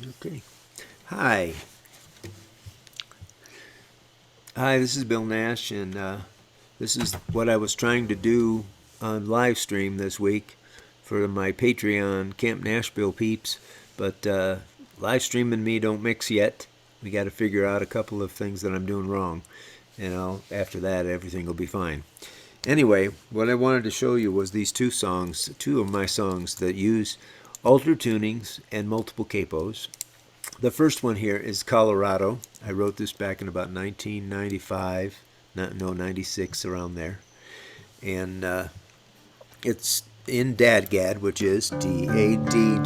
Okay. Hi. Hi, this is Bill Nash, and this is what I was trying to do on live stream this week for my Patreon Camp Nashville peeps, but live stream and me don't mix yet. We got to figure out a couple of things that I'm doing wrong, and after that everything will be fine. Anyway, what I wanted to show you was these two songs, two of my songs that use altered tunings and multiple capos. The first one here is Colorado. I wrote this back in about 1995, no, 96, around there. And it's in DADGAD, which is DADGAD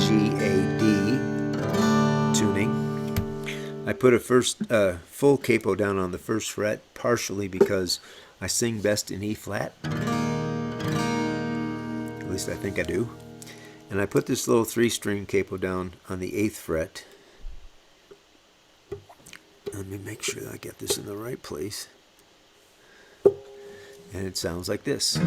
tuning. I put a first full capo down on the first fret, partially because I sing best in E flat. At least I think I do. And I put this little 3-string capo down on the 8th fret. Let me make sure that I get this in the right place. And it sounds like this. And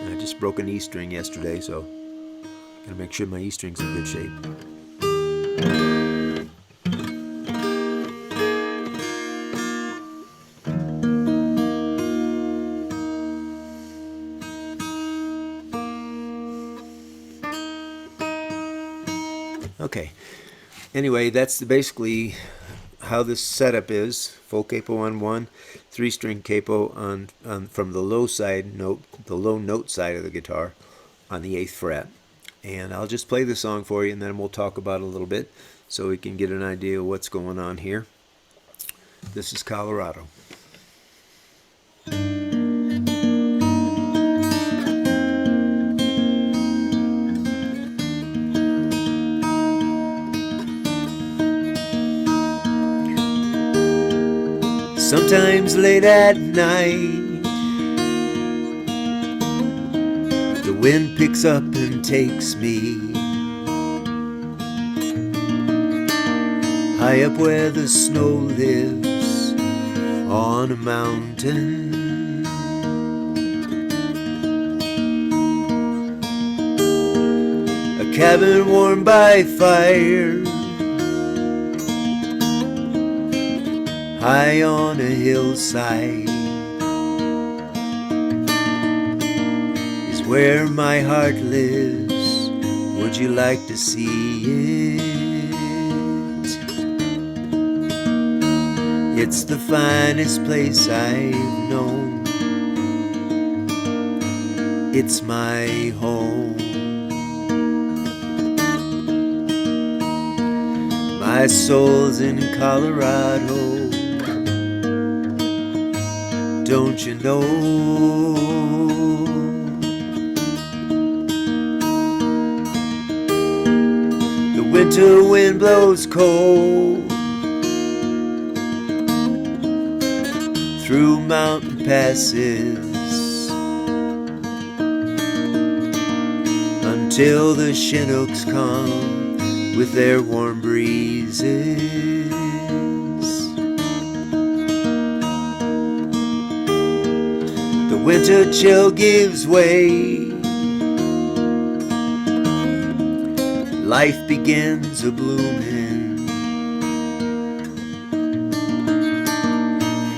I just broke an E string yesterday, so gotta make sure my E string's in good shape. Okay, anyway, that's basically how this setup is. Full capo on one, 3-string capo on from the low note side of the guitar on the 8th fret. And I'll just play the song for you, and then we'll talk about it a little bit so we can get an idea of what's going on here. This is Colorado. Sometimes late at night, the wind picks up and takes me high up where the snow lives on a mountain. A cabin warmed by fire, high on a hillside, is where my heart lives. Would you like to see it? It's the finest place I've known. It's my home. My soul's in Colorado. Don't you know? The winter wind blows cold through mountain passes until the Chinooks come with their warm breezes. Winter chill gives way, life begins a-bloomin',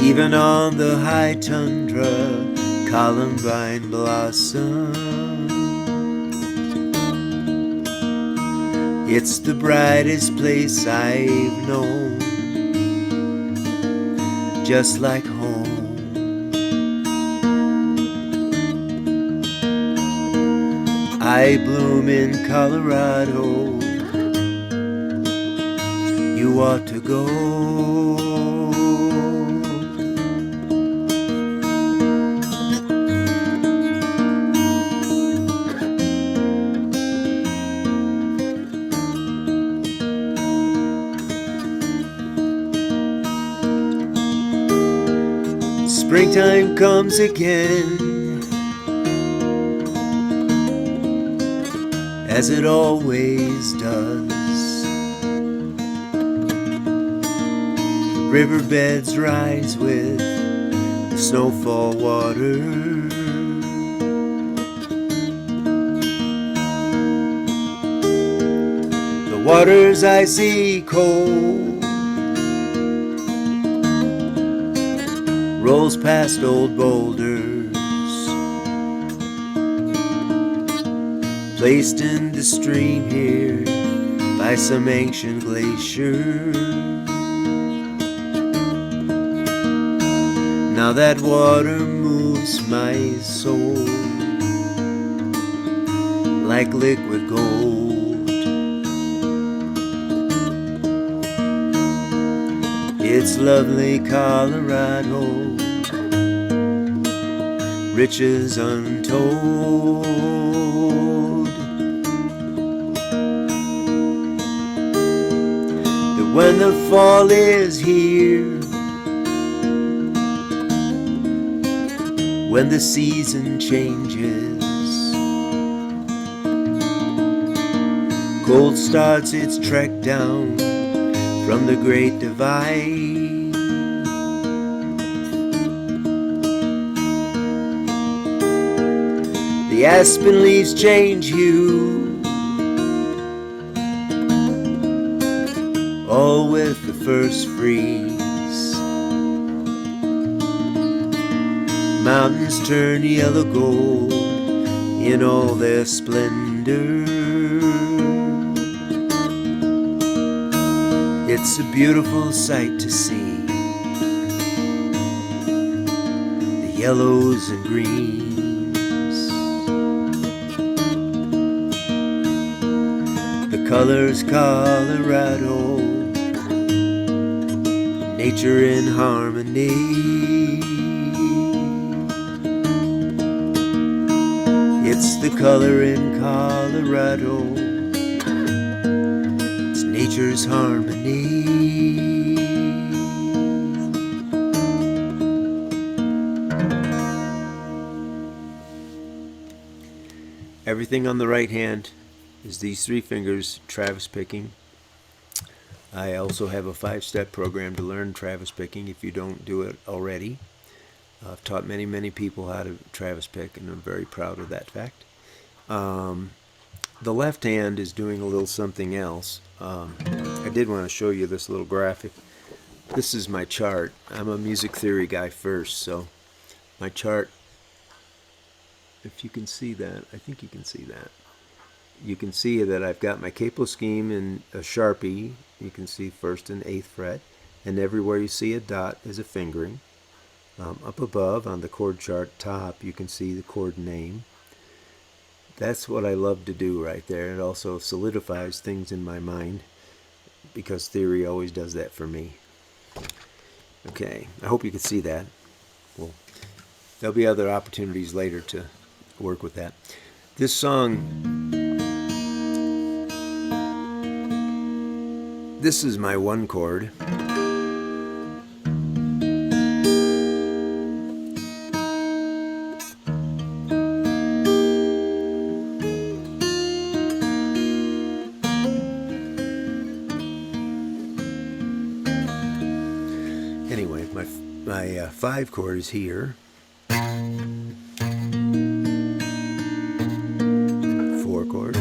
even on the high tundra, columbine blossom. It's the brightest place I've known, just like home. I bloom in Colorado. You ought to go. Springtime comes again, as it always does. The riverbeds rise with the snowfall waters. water's icy cold, rolls past old boulders, placed in the stream here by some ancient glacier. Now that water moves my soul like liquid gold. It's lovely Colorado, riches untold. That when the fall is here, when the season changes, gold starts its trek down from the Great Divide. The aspen leaves change hue, all with the first freeze. Mountains turn yellow gold in all their splendor. It's a beautiful sight to see, the yellows and greens, the colors Colorado, nature in harmony. It's the color in Colorado, it's nature's harmony. Everything on the right hand is these 3 fingers Travis picking. I also have a 5-step program to learn Travis picking if you don't do it already. I've taught many people how to Travis pick, and I'm very proud of that fact. The left hand is doing a little something else. I did want to show you this little graphic. This is my chart. I'm a music theory guy first, so my chart, if you can see that, I think you can see that. You can see that I've got my capo scheme in a Sharpie. You can see 1st and 8th fret, and everywhere you see a dot is a fingering. Up above on the chord chart top, you can see the chord name. That's what I love to do right there. It also solidifies things in my mind, because theory always does that for me. Okay, I hope you can see that. Well, there'll be other opportunities later to work with that. This song, this is my 1 chord. Anyway, my 5 chord is here. 4 chord.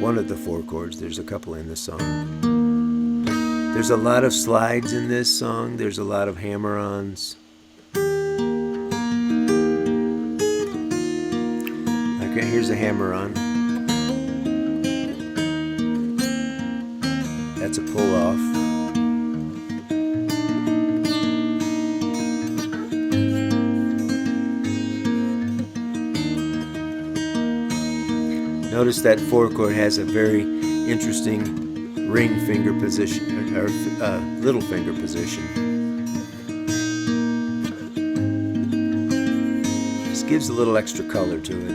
One of the 4 chords. There's a couple in this song. There's a lot of slides in this song. There's a lot of hammer-ons. Okay, here's a hammer-on. That's a pull-off. Notice that 4 chord has a very interesting ring finger position, or little finger position. Just gives a little extra color to it.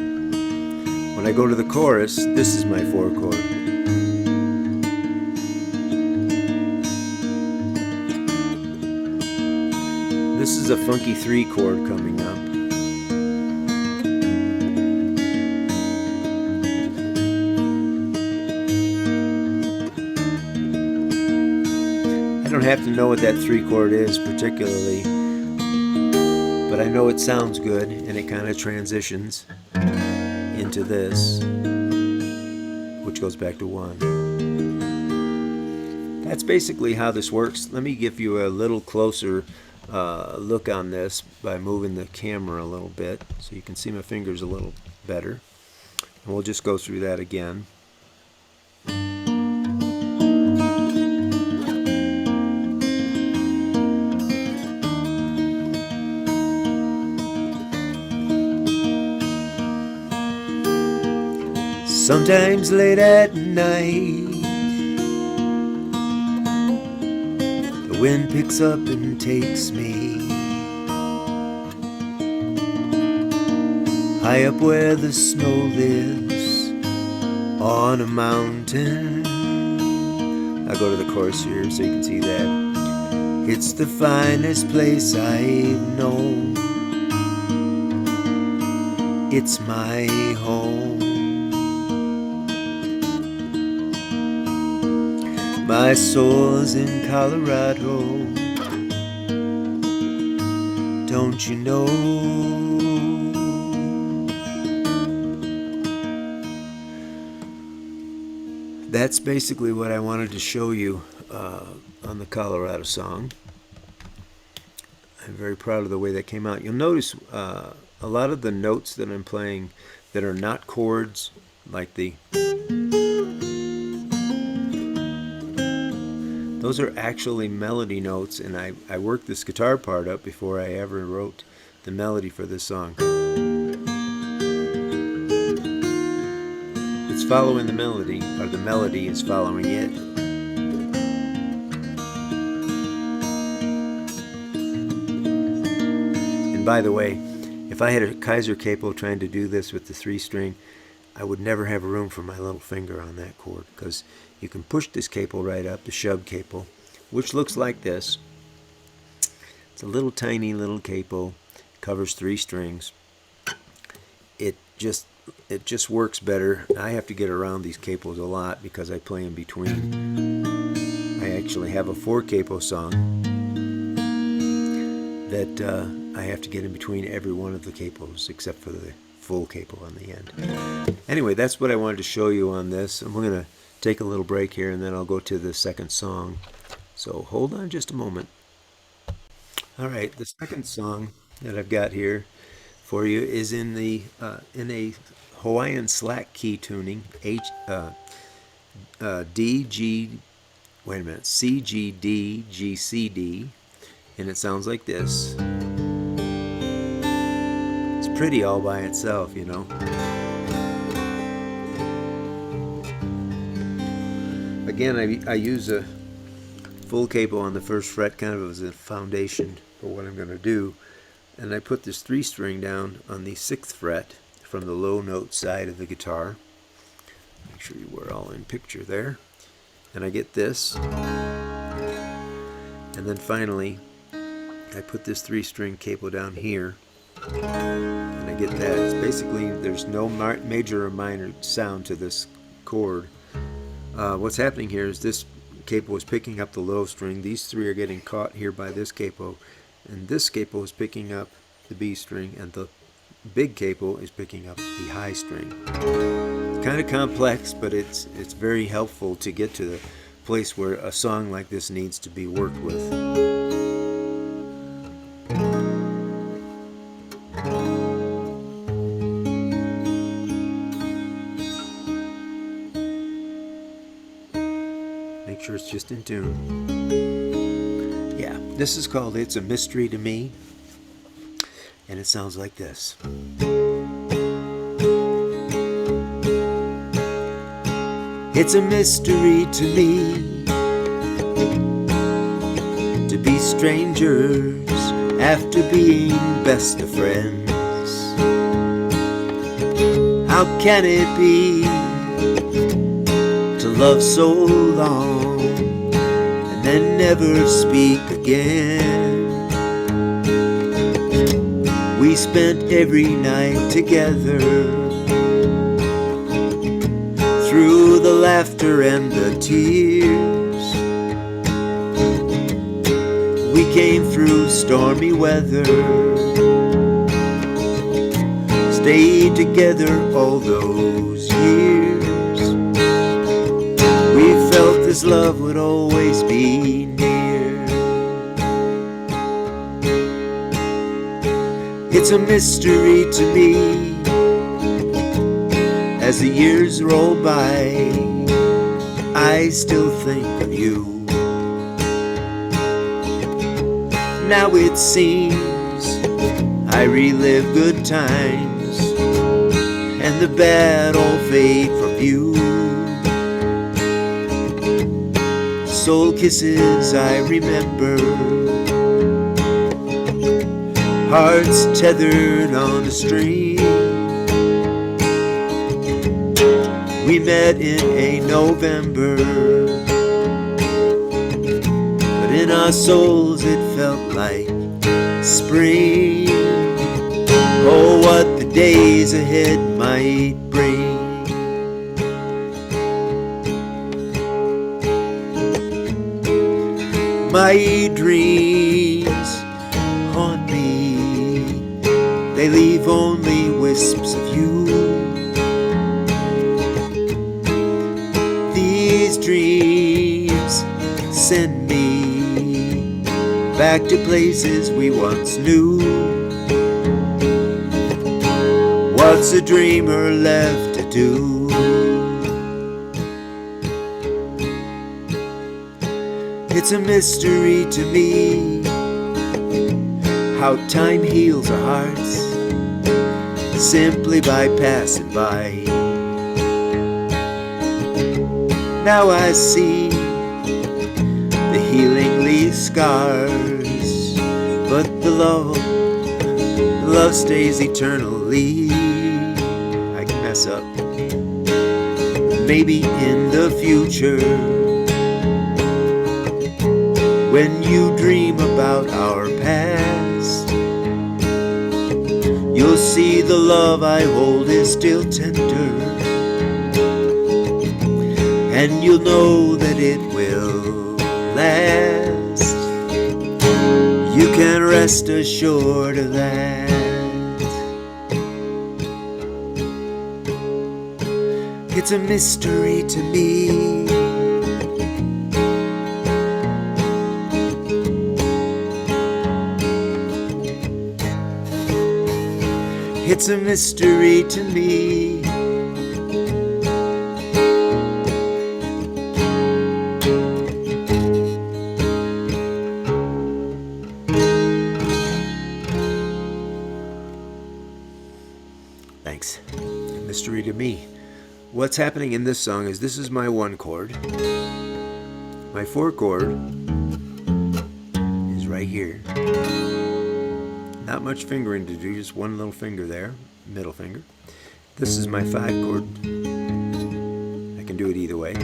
When I go to the chorus, this is my 4 chord. This is a funky 3 chord coming up. I don't have to know what that 3 chord is particularly, but I know it sounds good, and it kind of transitions into this, which which goes back to 1. That's basically how this works. Let me give you a little closer look on this by moving the camera a little bit so you can see my fingers a little better. And we'll just go through that again. Sometimes late at night, the wind picks up and takes me high up where the snow lives on a mountain. I'll go to the chorus here so you can see that. It's the finest place I've known. It's my home. My soul's in Colorado, don't you know? That's basically what I wanted to show you on the Colorado song. I'm very proud of the way that came out. You'll notice a lot of the notes that I'm playing that are not chords, like the... Those are actually melody notes, and I worked this guitar part up before I ever wrote the melody for this song. It's following the melody, or the melody is following it. And by the way, if I had a Kaiser capo trying to do this with the 3-string, I would never have room for my little finger on that chord, because you can push this capo right up, the shove capo, which looks like this. It's a little tiny little capo, covers 3 strings. It just works better. I have to get around these capos a lot because I play in between. I actually have a 4 capo song that I have to get in between every one of the capos except for the full capo on the end. Anyway, that's what I wanted to show you on this. I'm going to take a little break here and then I'll go to the second song. So hold on just a moment. Alright, the second song that I've got here for you is in a Hawaiian slack key tuning, CGDGCD, and it sounds like this. It's pretty all by itself, you know. Again, I use a full capo on the 1st fret kind of as a foundation for what I'm going to do. And I put this 3-string down on the 6th fret from the low note side of the guitar. Make sure you were all in picture there. And I get this. And then finally, I put this 3-string capo down here. And I get that. It's basically, there's no major or minor sound to this chord. What's happening here is this capo is picking up the low string. These 3 are getting caught here by this capo. And this capo is picking up the B string, and the big capo is picking up the high string. It's kind of complex, but it's very helpful to get to the place where a song like this needs to be worked with. Make sure it's just in tune. Yeah, this is called It's a Mystery to Me, and it sounds like this. It's a mystery to me to be strangers after being best of friends. How can it be to love so long and then never speak again? We spent every night together, through the laughter and the tears. We came through stormy weather, stayed together all those years. His love would always be near. It's a mystery to me as the years roll by, I still think of you. Now it seems I relive good times, and the bad all fade from view. Soul kisses I remember, hearts tethered on a string. We met in a November, but in our souls it felt like spring. Oh, what the days ahead might bring. My dreams haunt me, they leave only wisps of you. These dreams send me back to places we once knew. What's a dreamer left to do? It's a mystery to me how time heals our hearts simply by passing by. Now I see the healing leaves scars, but the love stays eternally. I can mess up. Maybe in the future, when you dream about our past, you'll see the love I hold is still tender, and you'll know that it will last. You can rest assured of that. It's a mystery to me. It's a mystery to me. Thanks. Mystery to me. What's happening in this song is this is my 1 chord. My 4 chord is right here. Not much fingering to do, just 1 little finger there, middle finger. This is my 5 chord. I can do it either way.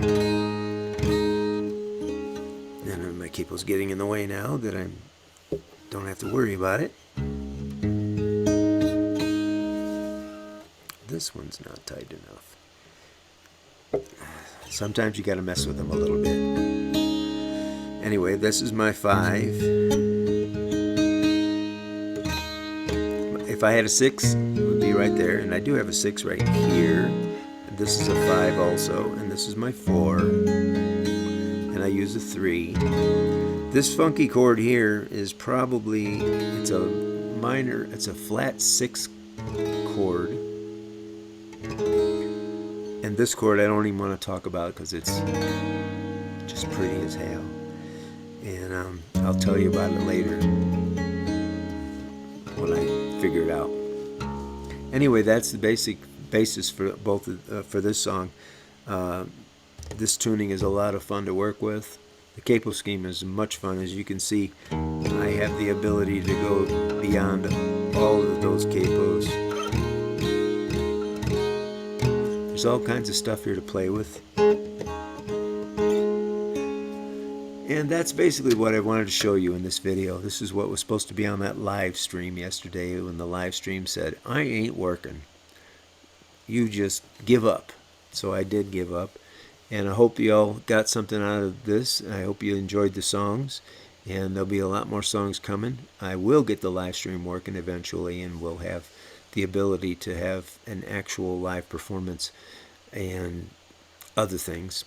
And my capo's getting in the way now that I don't have to worry about it. This one's not tight enough. Sometimes you gotta mess with them a little bit. Anyway, this is my 5. If I had a 6, it would be right there, and I do have a 6 right here. This is a 5 also, and this is my 4, and I use a 3. This funky chord here is probably, it's a minor, it's a flat 6 chord. And this chord I don't even want to talk about because it's just pretty as hell. And I'll tell you about it later when I figure it out. Anyway, that's the basis for both for this song. This tuning is a lot of fun to work with. The capo scheme is much fun. As you can see, I have the ability to go beyond all of those capos. There's all kinds of stuff here to play with. And that's basically what I wanted to show you in this video. This is what was supposed to be on that live stream yesterday when the live stream said, I ain't working. You just give up. So I did give up. And I hope you all got something out of this. I hope you enjoyed the songs. And there'll be a lot more songs coming. I will get the live stream working eventually, and we'll have the ability to have an actual live performance and other things.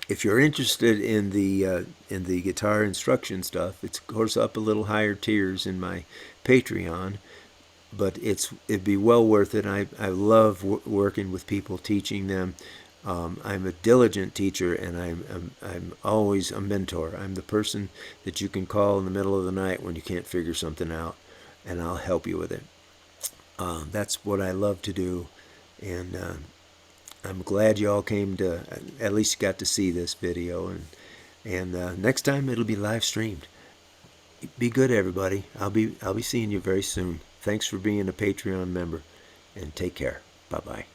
if you're interested in the guitar instruction stuff, it's of course up a little higher tiers in my Patreon, but it'd be well worth it. I love working with people, teaching them. I'm a diligent teacher, and I'm always a mentor. I'm the person that you can call in the middle of the night when you can't figure something out, and I'll help you with it. That's what I love to do, and I'm glad you all came to, at least got to see this video, and next time it'll be live streamed. Be good, everybody. I'll be seeing you very soon. Thanks for being a Patreon member, and take care. Bye bye.